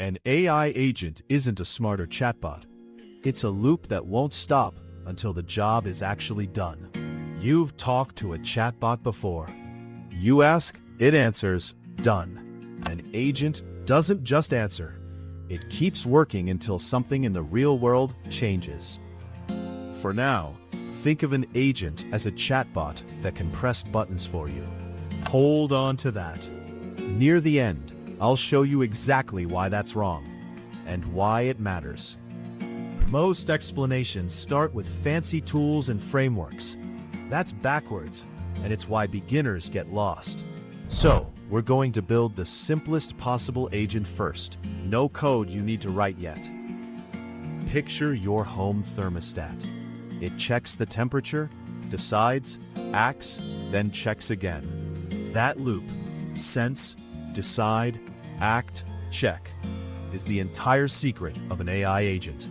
An AI agent isn't a smarter chatbot. It's a loop that won't stop until the job is actually done. You've talked to a chatbot before. You ask, it answers, done. An agent doesn't just answer. It keeps working until something in the real world changes. For now, think of an agent as a chatbot that can press buttons for you. Hold on to that. Near the end, I'll show you exactly why that's wrong and why it matters. Most explanations start with fancy tools and frameworks. That's backwards, and it's why beginners get lost. So, we're going to build the simplest possible agent first. No code you need to write yet. Picture your home thermostat. It checks the temperature, decides, acts, then checks again. That loop, sense, decide, act, check, is the entire secret of an AI agent.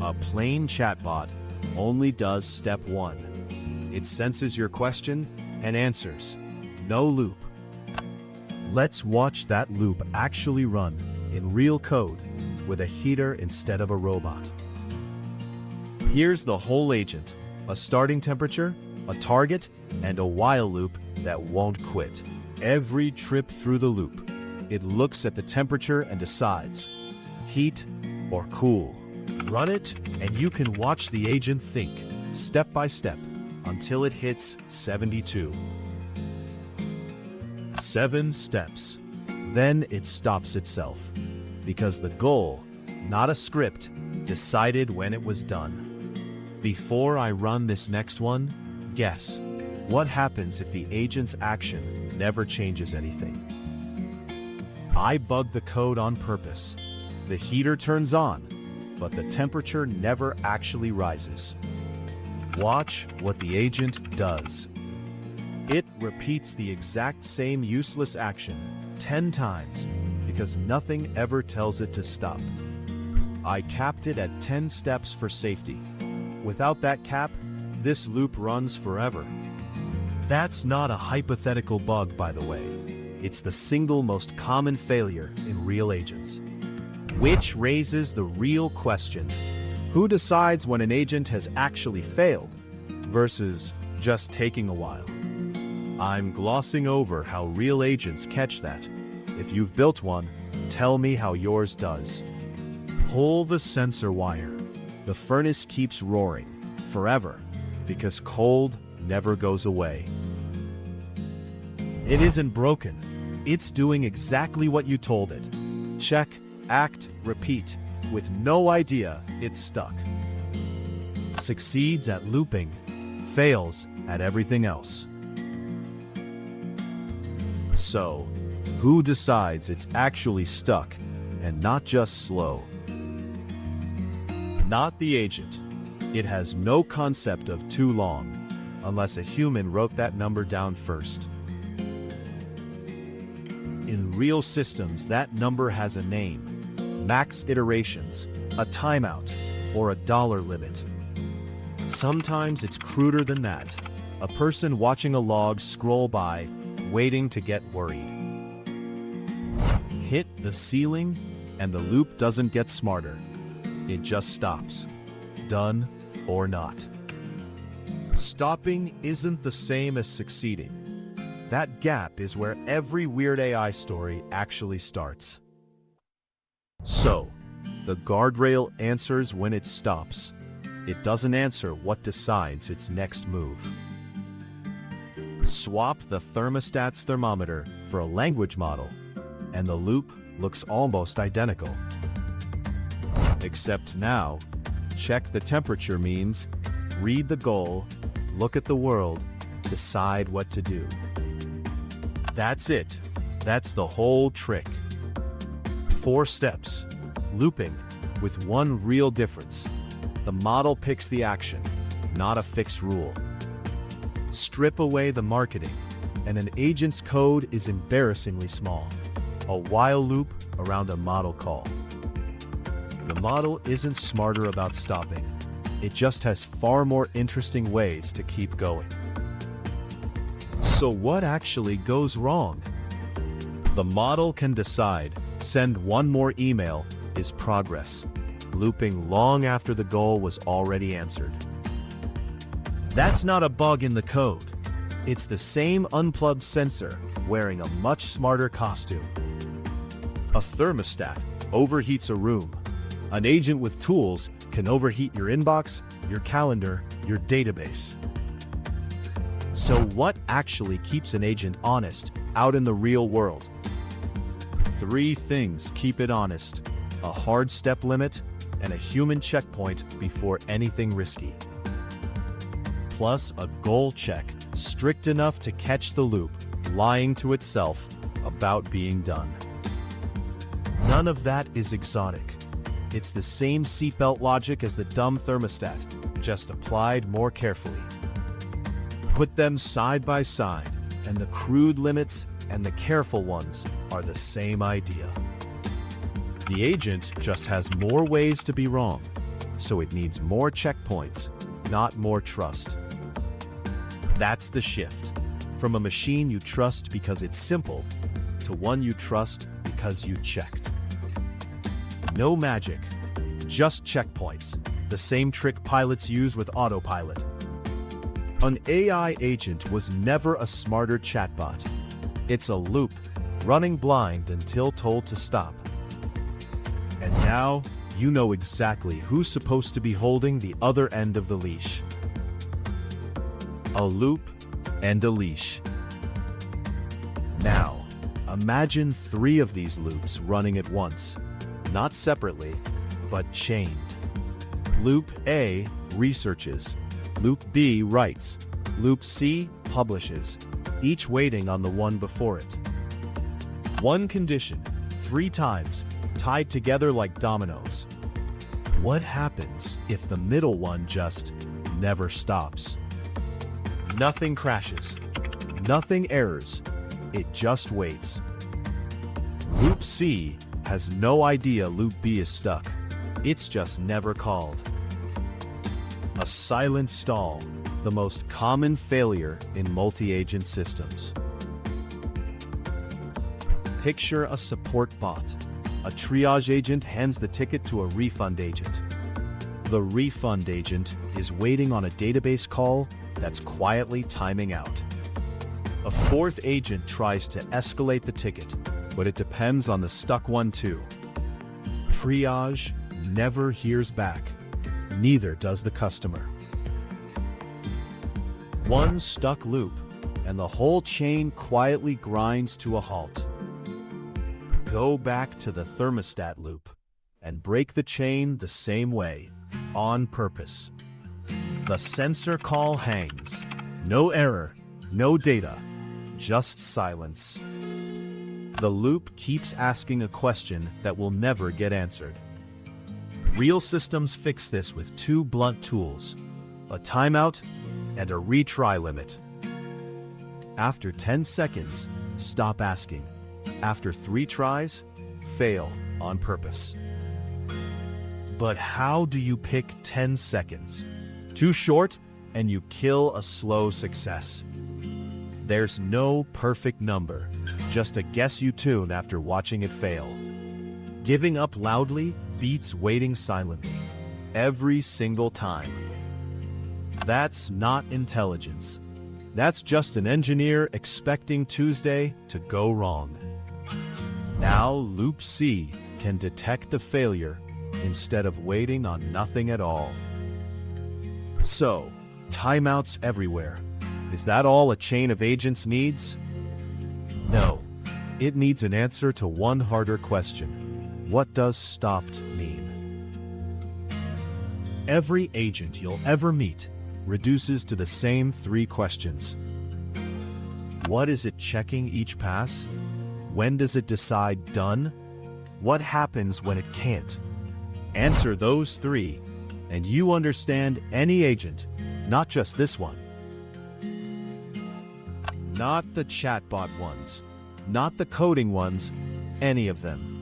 A plain chatbot only does step one. It senses your question and answers. No loop. Let's watch that loop actually run in real code with a heater instead of a robot. Here's the whole agent: a starting temperature, a target, and a while loop that won't quit. Every trip through the loop, it looks at the temperature and decides, heat or cool. Run it, and you can watch the agent think, step by step, until it hits 72. 7 steps. Then it stops itself, because the goal, not a script, decided when it was done. Before I run this next one, guess, what happens if the agent's action never changes anything? I bugged the code on purpose. The heater turns on, but the temperature never actually rises. Watch what the agent does. It repeats the exact same useless action 10 times because nothing ever tells it to stop. I capped it at 10 steps for safety. Without that cap, this loop runs forever. That's not a hypothetical bug, by the way. It's the single most common failure in real agents. Which raises the real question: who decides when an agent has actually failed versus just taking a while? I'm glossing over how real agents catch that. If you've built one, tell me how yours does. Pull the sensor wire. The furnace keeps roaring forever because cold never goes away. It isn't broken. It's doing exactly what you told it. Check, act, repeat, with no idea it's stuck. Succeeds at looping, fails at everything else. So, who decides it's actually stuck and not just slow? Not the agent. It has no concept of too long, unless a human wrote that number down first. In real systems, that number has a name: max iterations, a timeout, or a dollar limit. Sometimes it's cruder than that: a person watching a log scroll by, waiting to get worried. Hit the ceiling, and the loop doesn't get smarter. It just stops, done or not. Stopping isn't the same as succeeding. That gap is where every weird AI story actually starts. So, the guardrail answers when it stops. It doesn't answer what decides its next move. Swap the thermostat's thermometer for a language model, and the loop looks almost identical. Except now, check the temperature means read the goal, look at the world, decide what to do. That's it. That's the whole trick. 4 steps. Looping, with one real difference. The model picks the action, not a fixed rule. Strip away the marketing, and an agent's code is embarrassingly small. A while loop around a model call. The model isn't smarter about stopping. It just has far more interesting ways to keep going. So what actually goes wrong? The model can decide, Send one more email is progress, looping long after the goal was already answered. That's not a bug in the code. It's the same unplugged sensor wearing a much smarter costume. A thermostat overheats a room. An agent with tools can overheat your inbox, your calendar, your database. So what actually keeps an agent honest out in the real world? 3 things keep it honest: a hard step limit and a human checkpoint before anything risky. Plus a goal check strict enough to catch the loop lying to itself about being done. None of that is exotic. It's the same seatbelt logic as the dumb thermostat, just applied more carefully. Put them side by side, and the crude limits and the careful ones are the same idea. The agent just has more ways to be wrong, so it needs more checkpoints, not more trust. That's the shift, from a machine you trust because it's simple, to one you trust because you checked. No magic, just checkpoints, the same trick pilots use with autopilot. An AI agent was never a smarter chatbot. It's a loop, running blind until told to stop. And now, you know exactly who's supposed to be holding the other end of the leash. A loop and a leash. Now, imagine 3 of these loops running at once, not separately, but chained. Loop A researches, Loop B writes, Loop C publishes, each waiting on the one before it. One condition, 3 times, tied together like dominoes. What happens if the middle one just never stops? Nothing crashes, nothing errors, it just waits. Loop C has no idea Loop B is stuck. It's just never called. A silent stall, the most common failure in multi-agent systems. Picture a support bot. A triage agent hands the ticket to a refund agent. The refund agent is waiting on a database call that's quietly timing out. A 4th agent tries to escalate the ticket, but it depends on the stuck one too. Triage never hears back. Neither does the customer. One stuck loop, and the whole chain quietly grinds to a halt. Go back to the thermostat loop and break the chain the same way, on purpose. The sensor call hangs. No error, no data, just silence. The loop keeps asking a question that will never get answered. Real systems fix this with 2 blunt tools, a timeout and a retry limit. After 10 seconds, stop asking. After 3 tries, fail on purpose. But how do you pick 10 seconds? Too short, and you kill a slow success. There's no perfect number, just a guess you tune after watching it fail. Giving up loudly beats waiting silently, every single time. That's not intelligence. That's just an engineer expecting Tuesday to go wrong. Now Loop C can detect the failure instead of waiting on nothing at all. So, timeouts everywhere. Is that all a chain of agents needs? No. It needs an answer to one harder question. What does stopped mean? Every agent you'll ever meet reduces to the same 3 questions. What is it checking each pass? When does it decide done? What happens when it can't? Answer those 3, and you understand any agent, not just this one. Not the chatbot ones, not the coding ones, any of them.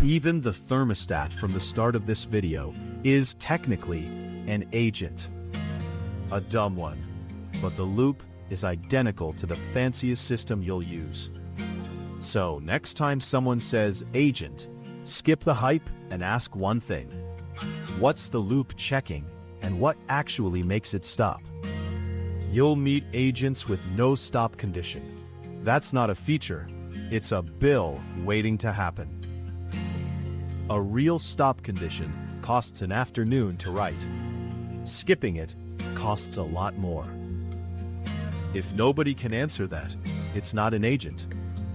Even the thermostat from the start of this video is technically an agent. A dumb one, but the loop is identical to the fanciest system you'll use. So next time someone says agent, skip the hype and ask one thing. What's the loop checking and what actually makes it stop? You'll meet agents with no stop condition. That's not a feature, it's a bill waiting to happen. A real stop condition costs an afternoon to write. Skipping it costs a lot more. If nobody can answer that, it's not an agent.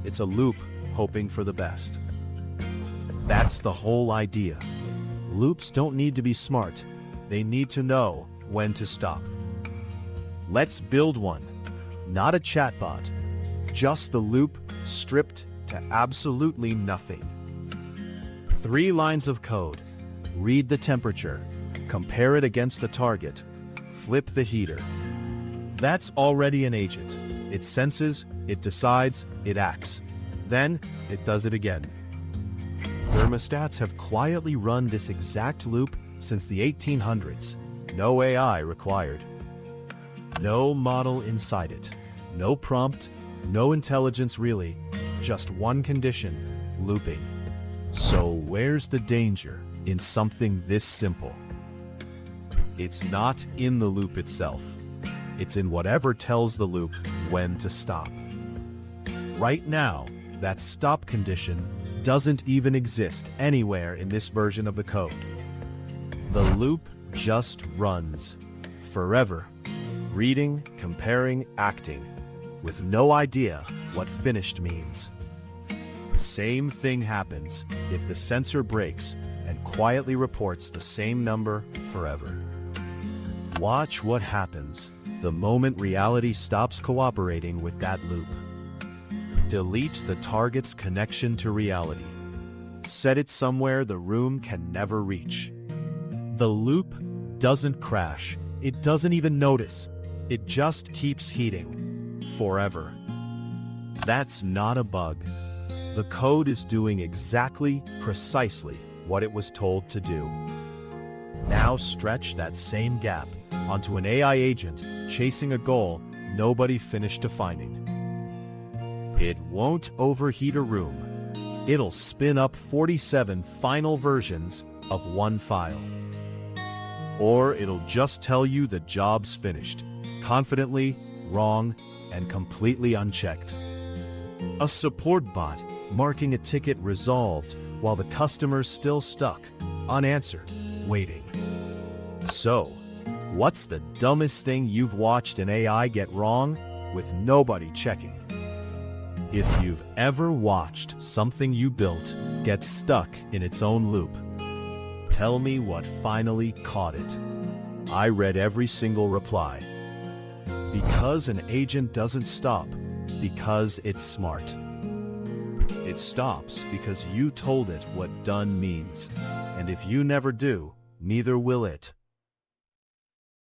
It's a loop hoping for the best. That's the whole idea. Loops don't need to be smart. They need to know when to stop. Let's build one. Not a chatbot. Just the loop stripped to absolutely nothing. 3 lines of code. Read the temperature. Compare it against a target. Flip the heater. That's already an agent. It senses, it decides, it acts. Then, it does it again. Thermostats have quietly run this exact loop since the 1800s. No AI required. No model inside it. No prompt, no intelligence really. Just one condition, looping. So where's the danger in something this simple? It's not in the loop itself. It's in whatever tells the loop when to stop. Right now, that stop condition doesn't even exist anywhere in this version of the code. The loop just runs forever, reading, comparing, acting, with no idea what finished means. Same thing happens if the sensor breaks and quietly reports the same number forever. Watch what happens the moment reality stops cooperating with that loop. Delete the target's connection to reality. Set it somewhere the room can never reach. The loop doesn't crash. It doesn't even notice. It just keeps heating. Forever. That's not a bug. The code is doing exactly, precisely what it was told to do. Now stretch that same gap onto an AI agent chasing a goal nobody finished defining. It won't overheat a room. It'll spin up 47 final versions of one file. Or it'll just tell you the job's finished, confidently, wrong, and completely unchecked. A support bot marking a ticket resolved while the customer's still stuck, unanswered, waiting. So, what's the dumbest thing you've watched an AI get wrong with nobody checking? If you've ever watched something you built get stuck in its own loop, tell me what finally caught it. I read every single reply. Because an agent doesn't stop, because it's smart. It stops because you told it what done means. And if you never do, neither will it.